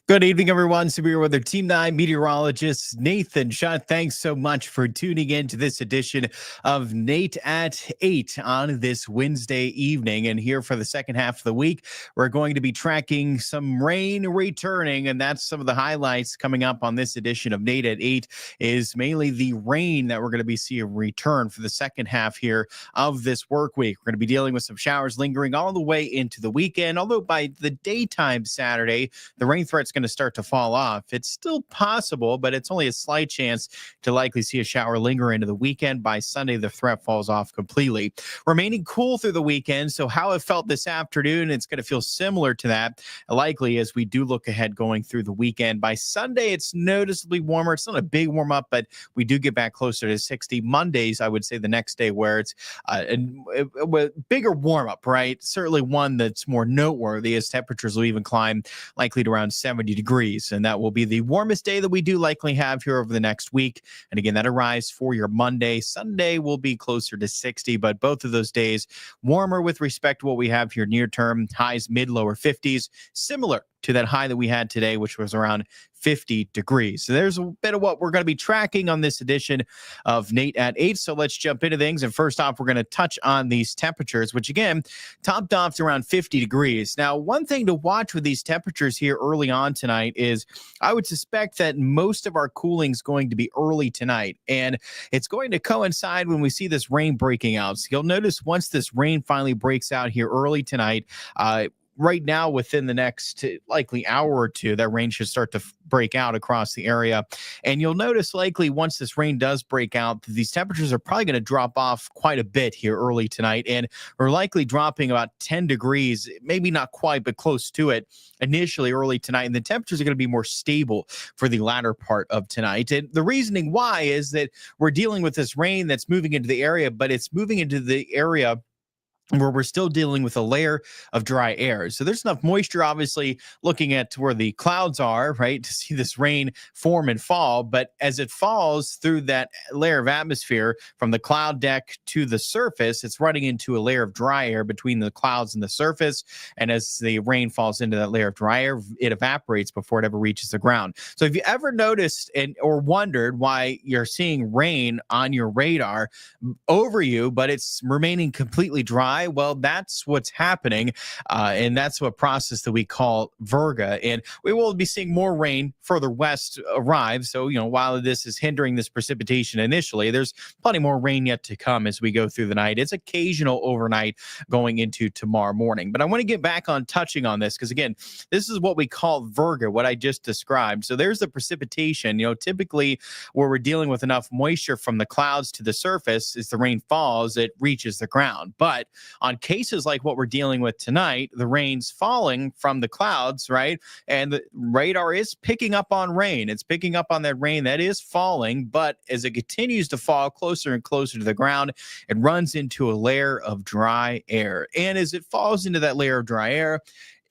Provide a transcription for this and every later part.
Good evening, everyone. Severe Weather Team 9 meteorologist Nathan Shutt. Thanks so much for tuning in to this edition of Nate at 8 on this Wednesday evening. And here for the second half of the week, we're going to be tracking some rain returning. And that's some of the highlights coming up on this edition of Nate at 8 is mainly the rain that we're going to be seeing return for the second half here of this work week. We're going to be dealing with some showers lingering all the way into the weekend, although by the daytime Saturday, the rain threat's going to start to fall off. It's still possible, but it's only a slight chance to likely see a shower linger into the weekend. By Sunday, the threat falls off completely. Remaining cool through the weekend, so how it felt this afternoon, it's going to feel similar to that, likely as we do look ahead going through the weekend. By Sunday, it's noticeably warmer. It's not a big warm up, but we do get back closer to 60. Mondays, I would say the next day where it's a bigger warm up, right? Certainly one that's more noteworthy as temperatures will even climb likely to around 70 degrees. And that will be the warmest day that we do likely have here over the next week. And again, that arrives for your Monday. Sunday will be closer to 60, but both of those days warmer with respect to what we have here near term. Highs mid-lower 50s, similar to that high that we had today, which was around 50 degrees. So there's a bit of what we're going to be tracking on this edition of Nate at 8. So let's jump into things. And first off, we're going to touch on these temperatures, which again, topped off to around 50 degrees. Now, one thing to watch with these temperatures here early on tonight is I would suspect that most of our cooling is going to be early tonight. And it's going to coincide when we see this rain breaking out. So you'll notice once this rain finally breaks out here early tonight, right now, within the next likely hour or two, that rain should start to break out across the area. And you'll notice likely once this rain does break out, these temperatures are probably going to drop off quite a bit here early tonight. And we're likely dropping about 10 degrees, maybe not quite, but close to it initially early tonight. And the temperatures are going to be more stable for the latter part of tonight. And the reasoning why is that we're dealing with this rain that's moving into the area, but it's moving into the area where we're still dealing with a layer of dry air. So there's enough moisture, obviously, looking at where the clouds are, right, to see this rain form and fall. But as it falls through that layer of atmosphere from the cloud deck to the surface, it's running into a layer of dry air between the clouds and the surface. And as the rain falls into that layer of dry air, it evaporates before it ever reaches the ground. So if you ever noticed or wondered why you're seeing rain on your radar over you, but it's remaining completely dry, well, that's what's happening, and that's a process that we call virga. And we will be seeing more rain further west arrive. So, while this is hindering this precipitation initially, there's plenty more rain yet to come as we go through the night. It's occasional overnight going into tomorrow morning. But I want to get back on touching on this because, again, this is what we call virga, what I just described. So there's the precipitation. Typically where we're dealing with enough moisture from the clouds to the surface, as the rain falls, it reaches the ground. But on cases like what we're dealing with tonight, the rain's falling from the clouds, right? And the radar is picking up on rain. It's picking up on that rain that is falling, but as it continues to fall closer and closer to the ground, it runs into a layer of dry air. And as it falls into that layer of dry air,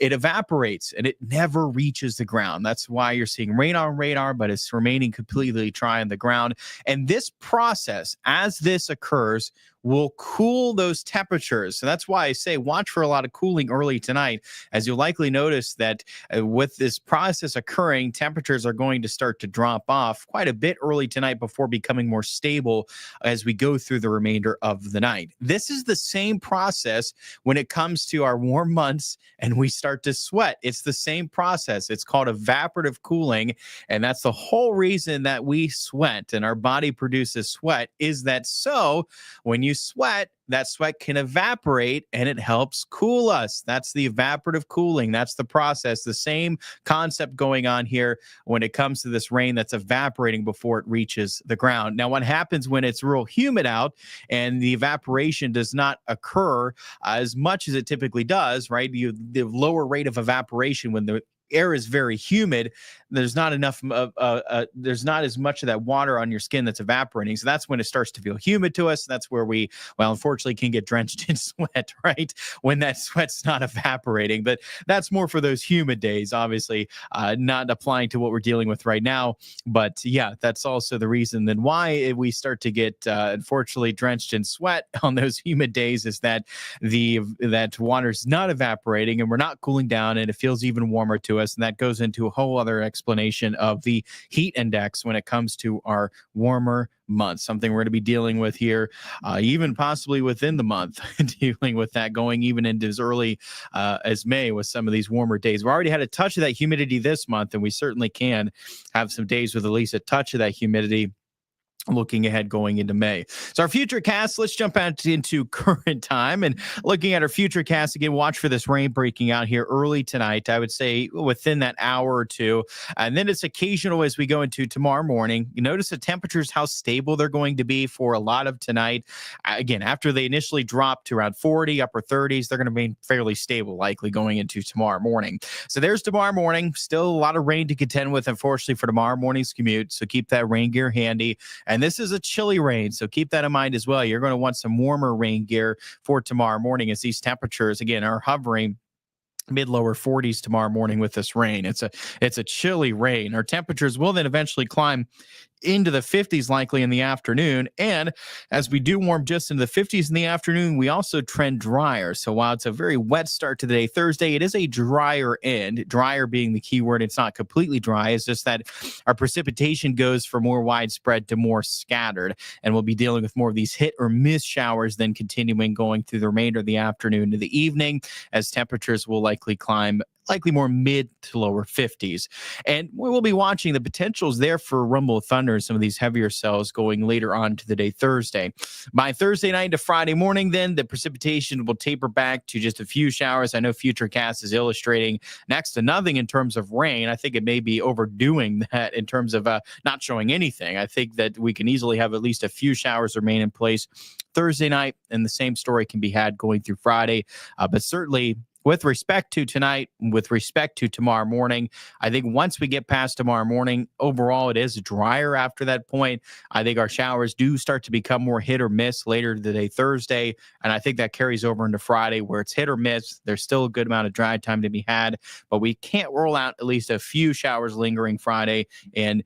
it evaporates and it never reaches the ground. That's why you're seeing rain on radar, but it's remaining completely dry on the ground. And this process, as this occurs, will cool those temperatures. So that's why I say watch for a lot of cooling early tonight, as you'll likely notice that with this process occurring, temperatures are going to start to drop off quite a bit early tonight before becoming more stable as we go through the remainder of the night. This is the same process when it comes to our warm months and we start to sweat. It's the same process. It's called evaporative cooling, and that's the whole reason that we sweat and our body produces sweat, is that so when you sweat, that sweat can evaporate and it helps cool us. That's the evaporative cooling. That's the process. The same concept going on here when it comes to this rain that's evaporating before it reaches the ground. Now, what happens when it's real humid out and the evaporation does not occur as much as it typically does, right? The lower rate of evaporation when the air is very humid, there's not enough there's not as much of that water on your skin that's evaporating. So that's when it starts to feel humid to us. That's where we, unfortunately can get drenched in sweat, right? When that sweat's not evaporating. But that's more for those humid days, obviously, not applying to what we're dealing with right now. But yeah, that's also the reason then why we start to get, unfortunately, drenched in sweat on those humid days, is that that water's not evaporating and we're not cooling down and it feels even warmer to to us, and that goes into a whole other explanation of the heat index when it comes to our warmer months, something we're going to be dealing with here, even possibly within the month, dealing with that going even into as early as May with some of these warmer days. We've already had a touch of that humidity this month, and we certainly can have some days with at least a touch of that humidity looking ahead going into May. So our future cast, let's jump out into current time and looking at our future cast again, watch for this rain breaking out here early tonight. I would say within that hour or two. And then it's occasional as we go into tomorrow morning. You notice the temperatures, how stable they're going to be for a lot of tonight. Again, after they initially dropped to around 40, upper 30s, they're going to remain fairly stable, likely going into tomorrow morning. So there's tomorrow morning. Still a lot of rain to contend with, unfortunately, for tomorrow morning's commute. So keep that rain gear handy. And this is a chilly rain, so keep that in mind as well. You're going to want some warmer rain gear for tomorrow morning as these temperatures, again, are hovering mid-lower 40s tomorrow morning with this rain. It's a chilly rain. Our temperatures will then eventually climb into the 50s likely in the afternoon. And as we do warm just into the 50s in the afternoon, we also trend drier. So while it's a very wet start to the day Thursday, it is a drier end, drier being the key word. It's not completely dry. It's just that our precipitation goes from more widespread to more scattered. And we'll be dealing with more of these hit or miss showers then continuing going through the remainder of the afternoon to the evening as temperatures will likely climb more mid to lower 50s. And we'll be watching the potentials there for rumble of thunder and some of these heavier cells going later on to the day Thursday. By Thursday night to Friday morning, then the precipitation will taper back to just a few showers. I know Futurecast is illustrating next to nothing in terms of rain. I think it may be overdoing that in terms of not showing anything. I think that we can easily have at least a few showers remain in place Thursday night, and the same story can be had going through Friday. But certainly, with respect to tonight, with respect to tomorrow morning, I think once we get past tomorrow morning, overall it is drier after that point. I think our showers do start to become more hit or miss later today, Thursday, and I think that carries over into Friday where it's hit or miss. There's still a good amount of dry time to be had, but we can't rule out at least a few showers lingering Friday, and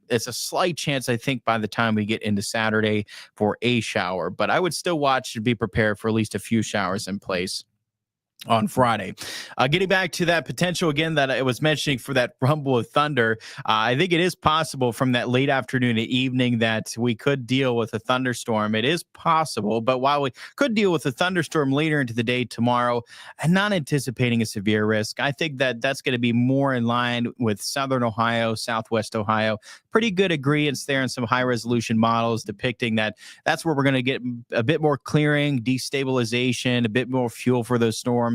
it's a slight chance, I think, by the time we get into Saturday for a shower, but I would still watch and be prepared for at least a few showers in place on Friday. Getting back to that potential again that I was mentioning for that rumble of thunder, I think it is possible from that late afternoon to evening that we could deal with a thunderstorm. It is possible, but while we could deal with a thunderstorm later into the day tomorrow, I'm not anticipating a severe risk. I think that that's going to be more in line with southern Ohio, southwest Ohio. Pretty good agreements there in some high resolution models depicting that that's where we're going to get a bit more clearing, destabilization, a bit more fuel for those storms.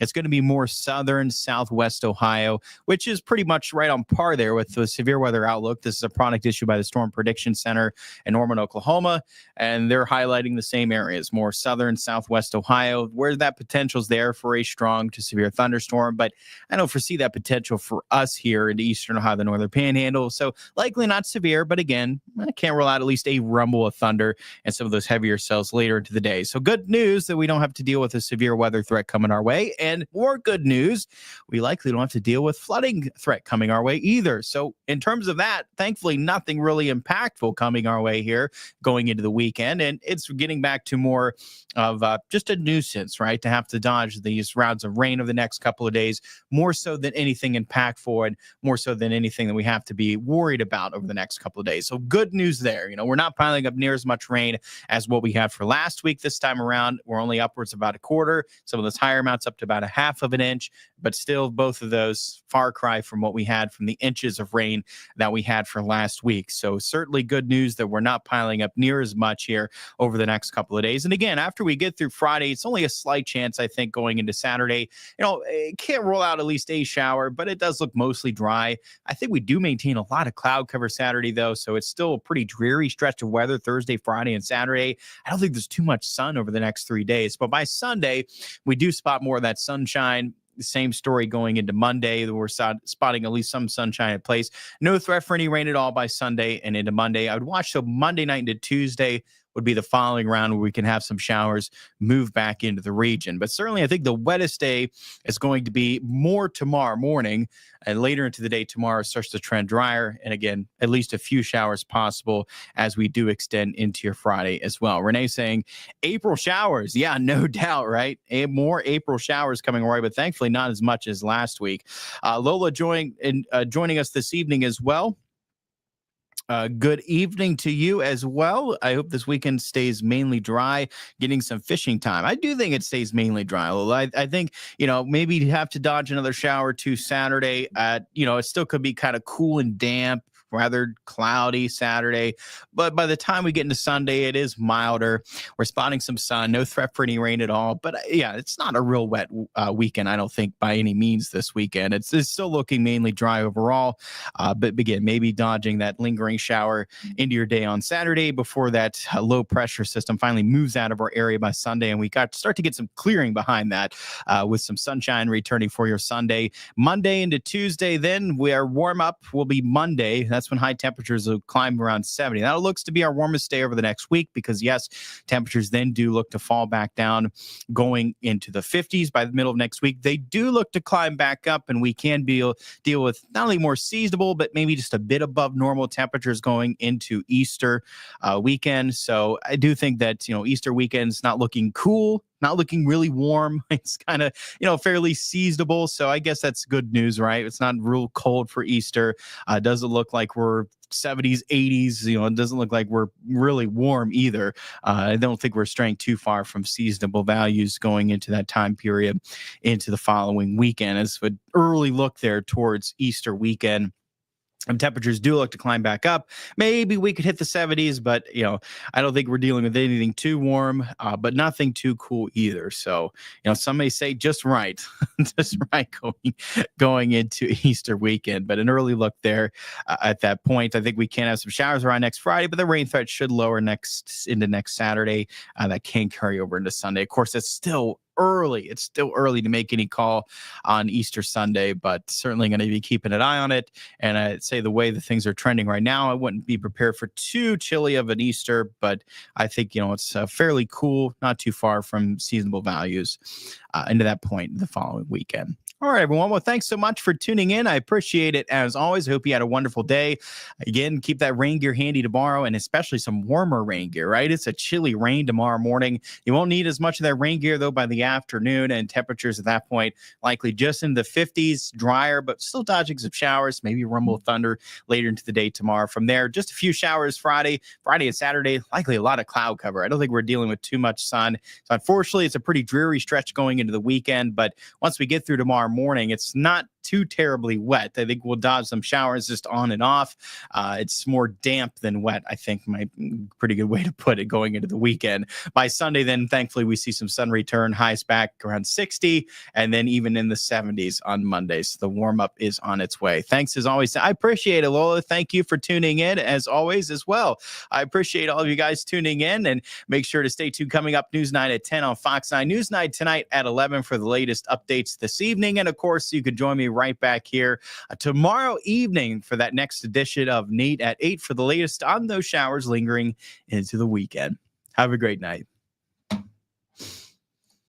It's going to be more southern, southwest Ohio, which is pretty much right on par there with the severe weather outlook. This is a product issued by the Storm Prediction Center in Norman, Oklahoma, and they're highlighting the same areas, more southern, southwest Ohio, where that potential is there for a strong to severe thunderstorm. But I don't foresee that potential for us here in the eastern Ohio, the northern panhandle. So likely not severe, but again, I can't rule out at least a rumble of thunder and some of those heavier cells later into the day. So good news that we don't have to deal with a severe weather threat coming our way. And more good news, we likely don't have to deal with flooding threat coming our way either. So in terms of that, thankfully, nothing really impactful coming our way here going into the weekend. And it's getting back to more of just a nuisance, right? To have to dodge these rounds of rain over the next couple of days, more so than anything impactful and more so than anything that we have to be worried about over the next couple of days. So good news there. We're not piling up near as much rain as what we had for last week this time around. We're only upwards of about a quarter. Some of those higher amounts up to about a half of an inch, but still both of those far cry from what we had from the inches of rain that we had for last week. So certainly good news that we're not piling up near as much here over the next couple of days. And again, after we get through Friday, it's only a slight chance, I think, going into Saturday. It can't rule out at least a shower, but it does look mostly dry. I think we do maintain a lot of cloud cover Saturday, though, so it's still a pretty dreary stretch of weather Thursday, Friday, and Saturday. I don't think there's too much sun over the next 3 days, but by Sunday, we do spot more of that sunshine. The same story going into Monday. We're spotting at least some sunshine in place. No threat for any rain at all by Sunday and into Monday. I would watch till Monday night into Tuesday. would be the following round where we can have some showers move back into the region. But certainly, I think the wettest day is going to be more tomorrow morning, and later into the day tomorrow starts to trend drier. And again, at least a few showers possible as we do extend into your Friday as well. Renee saying April showers. Yeah, no doubt, right? More April showers coming our way, but thankfully not as much as last week. Lola joining us this evening as well. Good evening to you as well. I hope this weekend stays mainly dry, getting some fishing time. I do think it stays mainly dry. I think, maybe you have to dodge another shower or two Saturday. It still could be kind of cool and damp, rather cloudy Saturday. But by the time we get into Sunday, it is milder. We're spotting some sun, no threat for any rain at all. But yeah, it's not a real wet weekend, I don't think, by any means this weekend. It's still looking mainly dry overall. But again, maybe dodging that lingering shower into your day on Saturday before that low pressure system finally moves out of our area by Sunday. And we start to get some clearing behind that with some sunshine returning for your Sunday. Monday into Tuesday, then our warm up will be Monday. That's when high temperatures will climb around 70. That looks to be our warmest day over the next week because, yes, temperatures then do look to fall back down going into the 50s by the middle of next week. They do look to climb back up, and we can deal with not only more seasonable, but maybe just a bit above normal temperatures going into Easter weekend. So I do think that, Easter weekend's not looking cool, not looking really warm. It's kind of, fairly seasonable. So I guess that's good news, right? It's not real cold for Easter. Doesn't look like we're 70s, 80s. It doesn't look like we're really warm either. I don't think we're straying too far from seasonable values going into that time period into the following weekend. As an early look there towards Easter weekend, temperatures do look to climb back up. Maybe we could hit the 70s, but I don't think we're dealing with anything too warm, but nothing too cool either. So some may say just right, just right going into Easter weekend. But an early look there at that point. I think we can have some showers around next Friday, but the rain threat should lower into next Saturday. That can carry over into Sunday. Of course, it's still early. It's still early to make any call on Easter Sunday, but certainly going to be keeping an eye on it. And I'd say the way the things are trending right now, I wouldn't be prepared for too chilly of an Easter, but I think, it's fairly cool, not too far from seasonable values into that point the following weekend. All right, everyone. Well, thanks so much for tuning in. I appreciate it as always. I hope you had a wonderful day. Again, keep that rain gear handy tomorrow, and especially some warmer rain gear, right? It's a chilly rain tomorrow morning. You won't need as much of that rain gear, though, by the afternoon, and temperatures at that point likely just in the 50s, drier, but still dodging some showers, maybe a rumble of thunder later into the day tomorrow. From there, just a few showers Friday and Saturday, likely a lot of cloud cover. I don't think we're dealing with too much sun. So unfortunately, it's a pretty dreary stretch going into the weekend, but once we get through tomorrow morning, it's not too terribly wet. I think we'll dodge some showers just on and off. It's more damp than wet, I think, my pretty good way to put it going into the weekend. By Sunday, then, thankfully, we see some sun return, highs back around 60, and then even in the 70s on Monday. So the warm-up is on its way. Thanks, as always. I appreciate it, Lola. Thank you for tuning in, as always, as well. I appreciate all of you guys tuning in, and make sure to stay tuned. Coming up, News 9 at 10 on Fox 9. News 9 tonight at 11 for the latest updates this evening. And, of course, you could join me right back here tomorrow evening for that next edition of Nate at 8 for the latest on those showers lingering into the weekend. Have a great night.